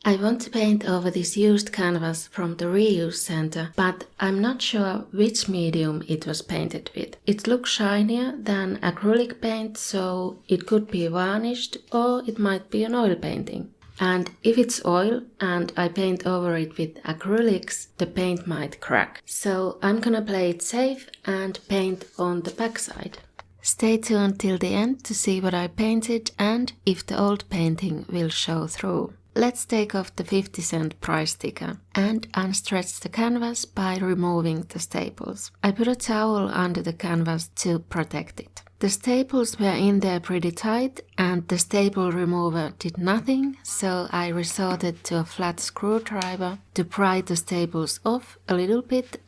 I want to paint over this used canvas from the reuse center, but I'm not sure which medium it was painted with. It looks shinier than acrylic paint, so it could be varnished or it might be an oil painting. And if it's oil and I paint over it with acrylics, the paint might crack. So I'm gonna play it safe and paint on the backside. Stay tuned till the end to see what I painted and if the old painting will show through. Let's take off the 50-cent price sticker and unstretch the canvas by removing the staples. I put a towel under the canvas to protect it. The staples were in there pretty tight and the staple remover did nothing, so I resorted to a flat screwdriver to pry the staples off a little bit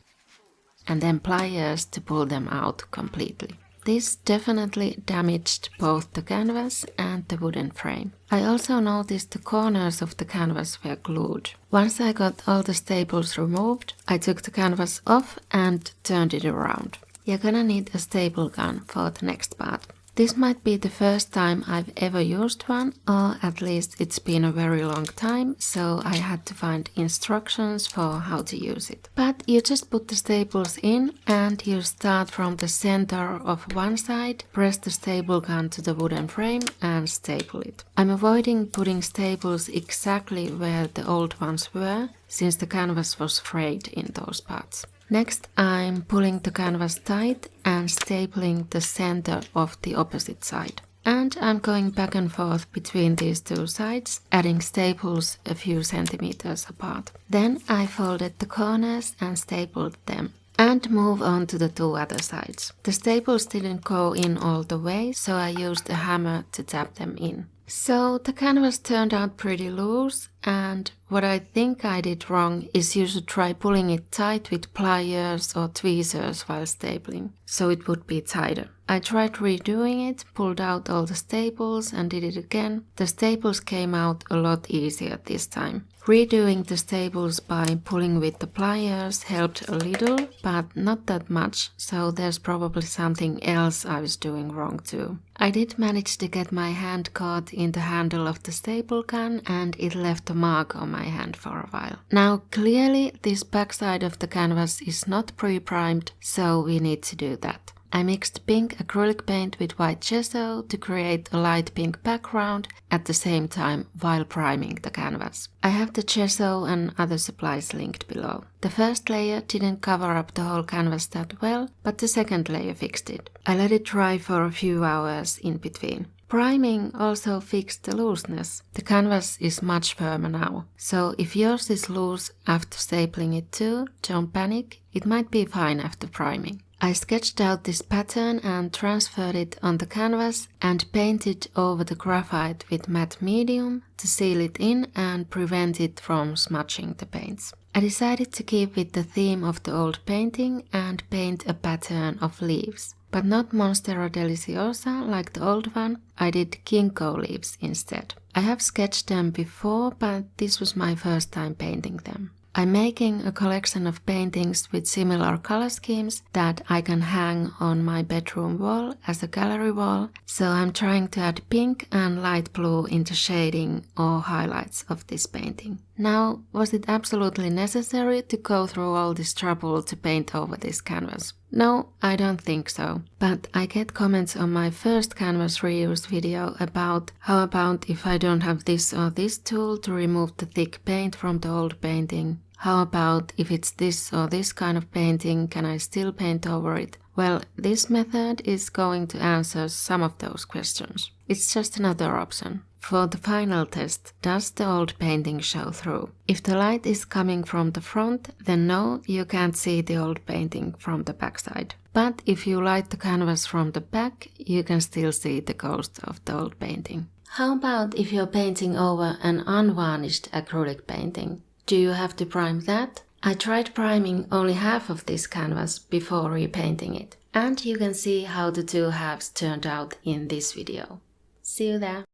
and then pliers to pull them out completely. This definitely damaged both the canvas and the wooden frame. I also noticed the corners of the canvas were glued. Once I got all the staples removed, I took the canvas off and turned it around. You're gonna need a staple gun for the next part. This might be the first time I've ever used one, or at least it's been a very long time, so I had to find instructions for how to use it. But you just put the staples in and you start from the center of one side, press the staple gun to the wooden frame and staple it. I'm avoiding putting staples exactly where the old ones were, since the canvas was frayed in those parts. Next, I'm pulling the canvas tight and stapling the center of the opposite side. And I'm going back and forth between these two sides, adding staples a few centimeters apart. Then I folded the corners and stapled them. And move on to the two other sides. The staples didn't go in all the way, so I used a hammer to tap them in. So the canvas turned out pretty loose, and what I think I did wrong is you should try pulling it tight with pliers or tweezers while stapling, so it would be tighter. I tried redoing it, pulled out all the staples and did it again. The staples came out a lot easier this time. Redoing the staples by pulling with the pliers helped a little, but not that much, so there's probably something else I was doing wrong too. I did manage to get my hand caught in the handle of the staple gun and it left a mark on my hand for a while. Now clearly this backside of the canvas is not pre-primed, so we need to do that. I mixed pink acrylic paint with white gesso to create a light pink background at the same time while priming the canvas. I have the gesso and other supplies linked below. The first layer didn't cover up the whole canvas that well, but the second layer fixed it. I let it dry for a few hours in between. Priming also fixed the looseness. The canvas is much firmer now, so if yours is loose after stapling it too, don't panic, it might be fine after priming. I sketched out this pattern and transferred it on the canvas and painted over the graphite with matte medium to seal it in and prevent it from smudging the paints. I decided to keep with the theme of the old painting and paint a pattern of leaves. But not Monstera Deliciosa like the old one, I did ginkgo leaves instead. I have sketched them before, but this was my first time painting them. I'm making a collection of paintings with similar color schemes that I can hang on my bedroom wall as a gallery wall, so I'm trying to add pink and light blue into shading or highlights of this painting. Now, was it absolutely necessary to go through all this trouble to paint over this canvas? No, I don't think so. But I get comments on my first canvas reuse video about how about if I don't have this or this tool to remove the thick paint from the old painting? How about if it's this or this kind of painting, can I still paint over it? Well, this method is going to answer some of those questions. It's just another option. For the final test, does the old painting show through? If the light is coming from the front, then no, you can't see the old painting from the backside. But if you light the canvas from the back, you can still see the ghost of the old painting. How about if you're painting over an unvarnished acrylic painting? Do you have to prime that? I tried priming only half of this canvas before repainting it. And you can see how the two halves turned out in this video. See you there!